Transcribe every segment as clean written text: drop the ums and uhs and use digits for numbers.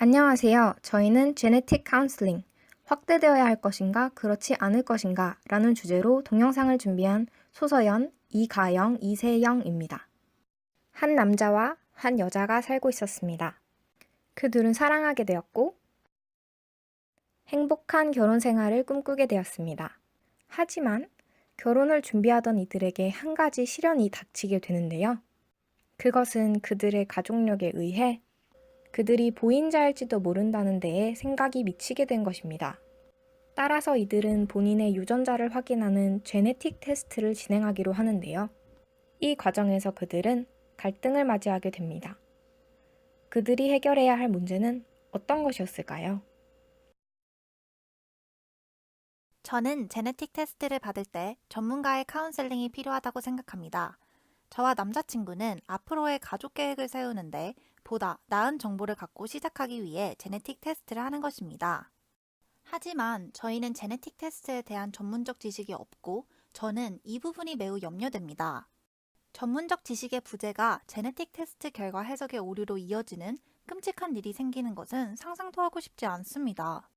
안녕하세요. 저희는 제네틱 카운슬링, 확대되어야 할 것인가, 그렇지 않을 것인가 라는 주제로 동영상을 준비한 소서연 이가영, 이세영입니다. 한 남자와 한 여자가 살고 있었습니다. 그들은 사랑하게 되었고 행복한 결혼 생활을 꿈꾸게 되었습니다. 하지만 결혼을 준비하던 이들에게 한 가지 시련이 닥치게 되는데요. 그것은 그들의 가족력에 의해 그들이 보인자일지도 모른다는 데에 생각이 미치게 된 것입니다. 따라서 이들은 본인의 유전자를 확인하는 제네틱 테스트를 진행하기로 하는데요. 이 과정에서 그들은 갈등을 맞이하게 됩니다. 그들이 해결해야 할 문제는 어떤 것이었을까요? 저는 제네틱 테스트를 받을 때 전문가의 카운셀링이 필요하다고 생각합니다. 저와 남자친구는 앞으로의 가족 계획을 세우는데 보다 나은 정보를 갖고 시작하기 위해 제네틱 테스트를 하는 것입니다. 하지만 저희는 제네틱 테스트에 대한 전문적 지식이 없고 저는 이 부분이 매우 염려됩니다. 전문적 지식의 부재가 제네틱 테스트 결과 해석의 오류로 이어지는 끔찍한 일이 생기는 것은 상상도 하고 싶지 않습니다.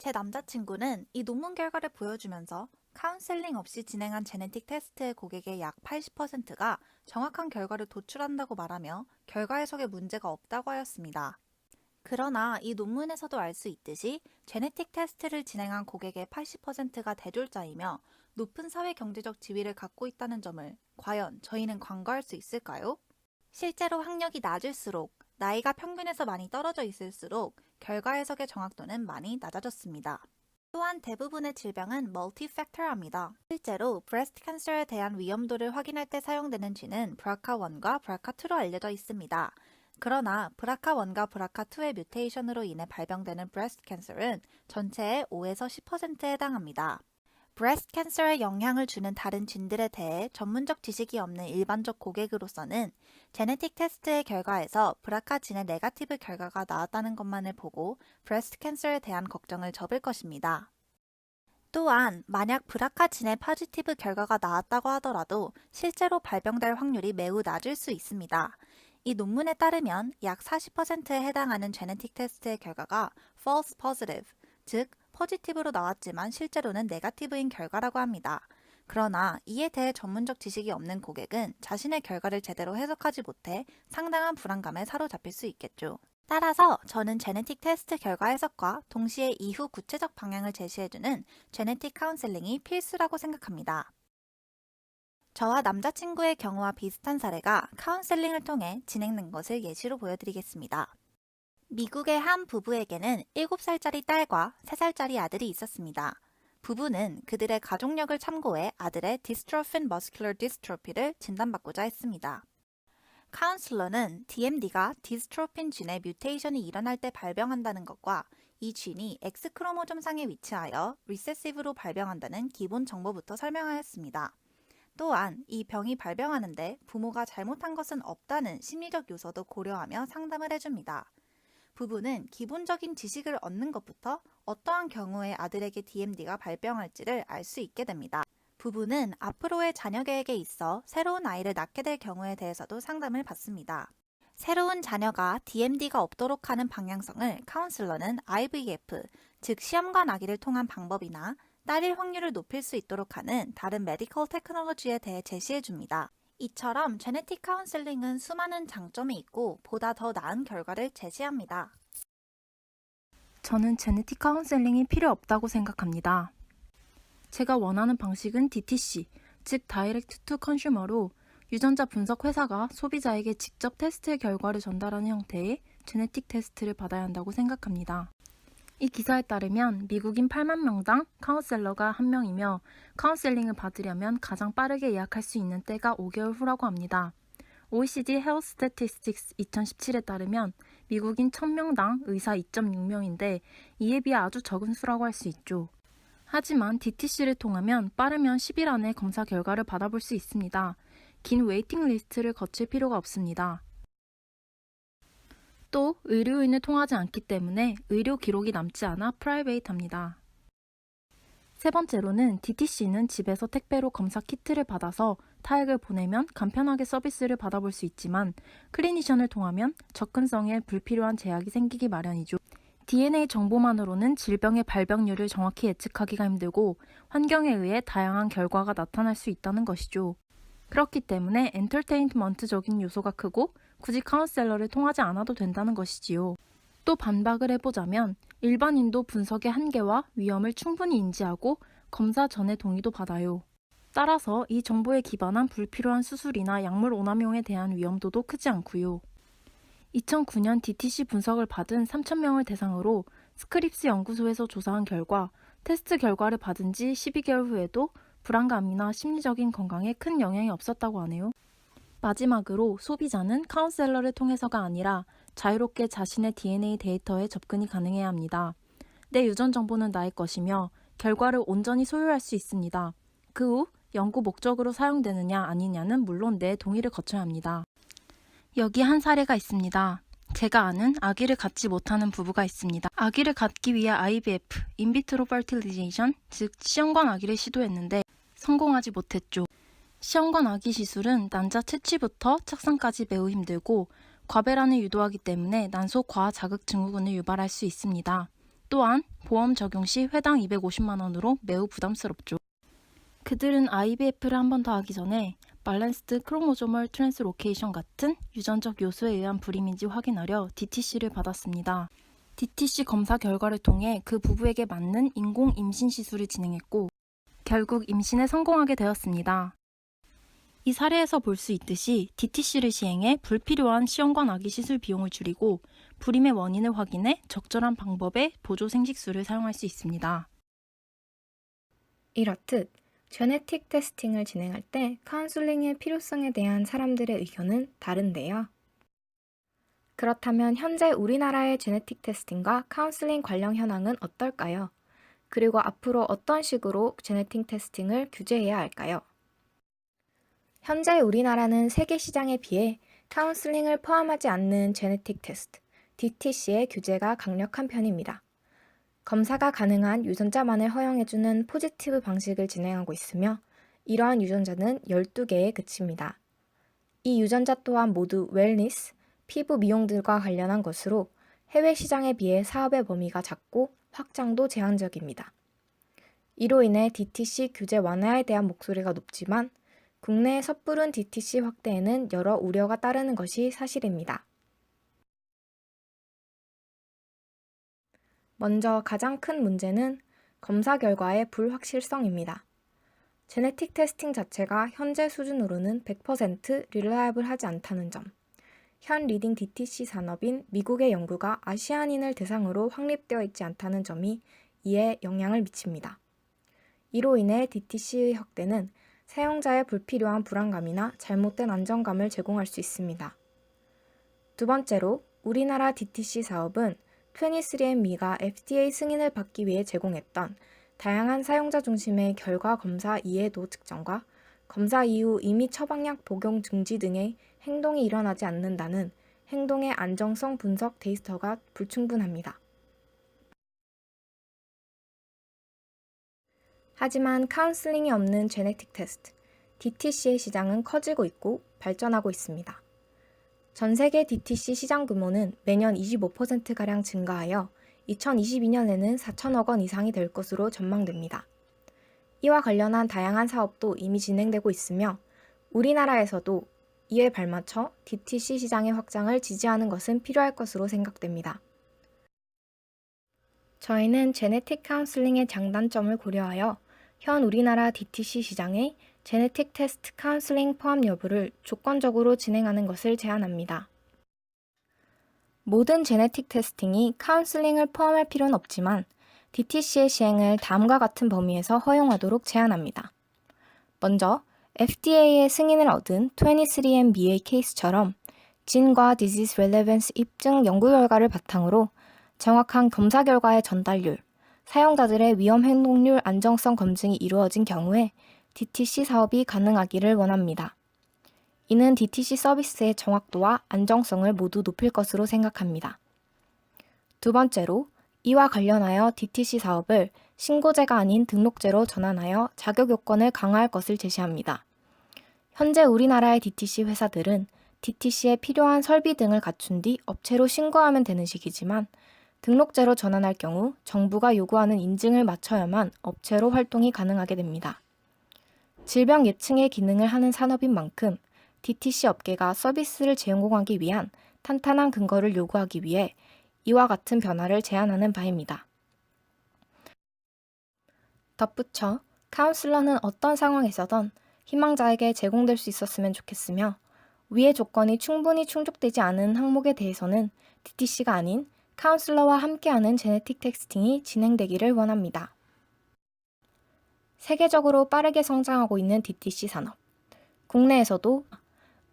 제 남자친구는 이 논문 결과를 보여주면서 카운셀링 없이 진행한 제네틱 테스트의 고객의 약 80%가 정확한 결과를 도출한다고 말하며 결과 해석에 문제가 없다고 하였습니다. 그러나 이 논문에서도 알 수 있듯이 제네틱 테스트를 진행한 고객의 80%가 대졸자이며 높은 사회 경제적 지위를 갖고 있다는 점을 과연 저희는 간과할 수 있을까요? 실제로 학력이 낮을수록 나이가 평균에서 많이 떨어져 있을수록 결과 해석의 정확도는 많이 낮아졌습니다. 또한 대부분의 질병은 멀티팩터합니다. 실제로 브레스트 캔서에 대한 위험도를 확인할 때 사용되는 쥐는 BRCA1과 BRCA2로 알려져 있습니다. 그러나 BRCA1과 BRCA2의 뮤테이션으로 인해 발병되는 브레스트 캔서는 전체의 5에서 10%에 해당합니다. 브레스트 캔서에 영향을 주는 다른 쥐들에 대해 전문적 지식이 없는 일반적 고객으로서는 제네틱 테스트의 결과에서 브라카 진의 네거티브 결과가 나왔다는 것만을 보고 브레스트 캔서에 대한 걱정을 접을 것입니다. 또한 만약 브라카 진의 포지티브 결과가 나왔다고 하더라도 실제로 발병될 확률이 매우 낮을 수 있습니다. 이 논문에 따르면 약 40%에 해당하는 제네틱 테스트의 결과가 false positive, 즉 포지티브로 나왔지만 실제로는 네거티브인 결과라고 합니다. 그러나 이에 대해 전문적 지식이 없는 고객은 자신의 결과를 제대로 해석하지 못해 상당한 불안감에 사로잡힐 수 있겠죠. 따라서 저는 제네틱 테스트 결과 해석과 동시에 이후 구체적 방향을 제시해주는 제네틱 카운셀링이 필수라고 생각합니다. 저와 남자친구의 경우와 비슷한 사례가 카운셀링을 통해 진행된 것을 예시로 보여드리겠습니다. 미국의 한 부부에게는 7살짜리 딸과 3살짜리 아들이 있었습니다. 부부는 그들의 가족력을 참고해 아들의 Dystrophin Muscular Dystrophy를 진단받고자 했습니다. 카운슬러는 DMD가 디스트로핀 진의 뮤테이션이 일어날 때 발병한다는 것과 이 진이 X 크로모점상에 위치하여 리세시브로 발병한다는 기본 정보부터 설명하였습니다. 또한 이 병이 발병하는데 부모가 잘못한 것은 없다는 심리적 요소도 고려하며 상담을 해줍니다. 부부는 기본적인 지식을 얻는 것부터 어떠한 경우에 아들에게 DMD가 발병할지를 알 수 있게 됩니다. 부부는 앞으로의 자녀 계획에 있어 새로운 아이를 낳게 될 경우에 대해서도 상담을 받습니다. 새로운 자녀가 DMD가 없도록 하는 방향성을 카운슬러는 IVF, 즉 시험관 아기를 통한 방법이나 딸일 확률을 높일 수 있도록 하는 다른 메디컬 테크놀로지에 대해 제시해 줍니다. 이처럼 제네틱 카운셀링은 수많은 장점이 있고 보다 더 나은 결과를 제시합니다. 저는 제네틱 카운셀링이 필요 없다고 생각합니다. 제가 원하는 방식은 DTC, 즉 다이렉트 투 컨슈머로 유전자 분석 회사가 소비자에게 직접 테스트의 결과를 전달하는 형태의 제네틱 테스트를 받아야 한다고 생각합니다. 이 기사에 따르면 미국인 8만 명당 카운셀러가 1명이며 카운셀링을 받으려면 가장 빠르게 예약할 수 있는 때가 5개월 후라고 합니다. OECD Health Statistics 2017에 따르면 미국인 1000명당 의사 2.6명인데 이에 비해 아주 적은 수라고 할 수 있죠. 하지만 DTC를 통하면 빠르면 10일 안에 검사 결과를 받아볼 수 있습니다. 긴 웨이팅 리스트를 거칠 필요가 없습니다. 또 의료인을 통하지 않기 때문에 의료 기록이 남지 않아 프라이베이트합니다. 세 번째로는 DTC는 집에서 택배로 검사 키트를 받아서 타액을 보내면 간편하게 서비스를 받아볼 수 있지만 클리니션을 통하면 접근성에 불필요한 제약이 생기기 마련이죠. DNA 정보만으로는 질병의 발병률을 정확히 예측하기가 힘들고 환경에 의해 다양한 결과가 나타날 수 있다는 것이죠. 그렇기 때문에 엔터테인먼트적인 요소가 크고 굳이 카운셀러를 통하지 않아도 된다는 것이지요. 또 반박을 해보자면 일반인도 분석의 한계와 위험을 충분히 인지하고 검사 전에 동의도 받아요. 따라서 이 정보에 기반한 불필요한 수술이나 약물 오남용에 대한 위험도도 크지 않고요. 2009년 DTC 분석을 받은 3,000명을 대상으로 스크립스 연구소에서 조사한 결과 테스트 결과를 받은 지 12개월 후에도 불안감이나 심리적인 건강에 큰 영향이 없었다고 하네요. 마지막으로 소비자는 카운셀러를 통해서가 아니라 자유롭게 자신의 DNA 데이터에 접근이 가능해야 합니다. 내 유전 정보는 나의 것이며 결과를 온전히 소유할 수 있습니다. 그 후 연구 목적으로 사용되느냐 아니냐는 물론 내 동의를 거쳐야 합니다. 여기 한 사례가 있습니다. 제가 아는 아기를 갖지 못하는 부부가 있습니다. 아기를 갖기 위해 IVF, 인비트로 퍼틸리제이션, 즉 시험관 아기를 시도했는데 성공하지 못했죠. 시험관 아기 시술은 난자 채취부터 착상까지 매우 힘들고 과배란을 유도하기 때문에 난소 과자극 증후군을 유발할 수 있습니다. 또한 보험 적용 시 회당 250만 원으로 매우 부담스럽죠. 그들은 IVF를 한 번 더 하기 전에 밸런스드 크로모조멀 트랜스로케이션 같은 유전적 요소에 의한 불임인지 확인하려 DTC를 받았습니다. DTC 검사 결과를 통해 그 부부에게 맞는 인공 임신 시술을 진행했고 결국 임신에 성공하게 되었습니다. 이 사례에서 볼 수 있듯이 DTC를 시행해 불필요한 시험관 아기 시술 비용을 줄이고 불임의 원인을 확인해 적절한 방법의 보조 생식수를 사용할 수 있습니다. 이렇듯 제네틱 테스팅을 진행할 때 카운슬링의 필요성에 대한 사람들의 의견은 다른데요. 그렇다면 현재 우리나라의 제네틱 테스팅과 카운슬링 관련 현황은 어떨까요? 그리고 앞으로 어떤 식으로 제네틱 테스팅을 규제해야 할까요? 현재 우리나라는 세계 시장에 비해 카운슬링을 포함하지 않는 제네틱 테스트, DTC의 규제가 강력한 편입니다. 검사가 가능한 유전자만을 허용해주는 포지티브 방식을 진행하고 있으며 이러한 유전자는 12개에 그칩니다. 이 유전자 또한 모두 웰니스, 피부 미용들과 관련한 것으로 해외 시장에 비해 사업의 범위가 작고 확장도 제한적입니다. 이로 인해 DTC 규제 완화에 대한 목소리가 높지만 국내의 섣부른 DTC 확대에는 여러 우려가 따르는 것이 사실입니다. 먼저 가장 큰 문제는 검사 결과의 불확실성입니다. 제네틱 테스팅 자체가 현재 수준으로는 100% 릴라이블하지 않다는 점, 현 리딩 DTC 산업인 미국의 연구가 아시아인을 대상으로 확립되어 있지 않다는 점이 이에 영향을 미칩니다. 이로 인해 DTC의 확대는 사용자의 불필요한 불안감이나 잘못된 안정감을 제공할 수 있습니다. 두 번째로 우리나라 DTC 사업은 23andMe가 FDA 승인을 받기 위해 제공했던 다양한 사용자 중심의 결과 검사 이해도 측정과 검사 이후 이미 처방약 복용 중지 등의 행동이 일어나지 않는다는 행동의 안정성 분석 데이터가 불충분합니다. 하지만 카운슬링이 없는 제네틱 테스트, DTC의 시장은 커지고 있고 발전하고 있습니다. 전 세계 DTC 시장 규모는 매년 25%가량 증가하여 2022년에는 4천억 원 이상이 될 것으로 전망됩니다. 이와 관련한 다양한 사업도 이미 진행되고 있으며 우리나라에서도 이에 발맞춰 DTC 시장의 확장을 지지하는 것은 필요할 것으로 생각됩니다. 저희는 제네틱 카운슬링의 장단점을 고려하여 현 우리나라 DTC 시장의 제네틱 테스트 카운슬링 포함 여부를 조건적으로 진행하는 것을 제안합니다. 모든 제네틱 테스팅이 카운슬링을 포함할 필요는 없지만 DTC의 시행을 다음과 같은 범위에서 허용하도록 제안합니다. 먼저 FDA의 승인을 얻은 23andMe 케이스처럼 진과 Disease Relevance 입증 연구 결과를 바탕으로 정확한 검사 결과의 전달률, 사용자들의 위험 행동률 안정성 검증이 이루어진 경우에 DTC 사업이 가능하기를 원합니다. 이는 DTC 서비스의 정확도와 안정성을 모두 높일 것으로 생각합니다. 두 번째로, 이와 관련하여 DTC 사업을 신고제가 아닌 등록제로 전환하여 자격 요건을 강화할 것을 제시합니다. 현재 우리나라의 DTC 회사들은 DTC에 필요한 설비 등을 갖춘 뒤 업체로 신고하면 되는 식이지만 등록제로 전환할 경우 정부가 요구하는 인증을 마쳐야만 업체로 활동이 가능하게 됩니다. 질병 예측의 기능을 하는 산업인 만큼 DTC 업계가 서비스를 제공하기 위한 탄탄한 근거를 요구하기 위해 이와 같은 변화를 제안하는 바입니다. 덧붙여 카운슬러는 어떤 상황에서든 희망자에게 제공될 수 있었으면 좋겠으며 위의 조건이 충분히 충족되지 않은 항목에 대해서는 DTC가 아닌 카운슬러와 함께하는 제네틱 테스팅이 진행되기를 원합니다. 세계적으로 빠르게 성장하고 있는 DTC 산업. 국내에서도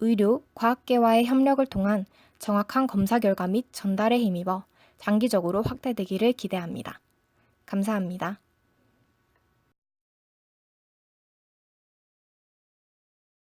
의료, 과학계와의 협력을 통한 정확한 검사 결과 및 전달에 힘입어 장기적으로 확대되기를 기대합니다. 감사합니다.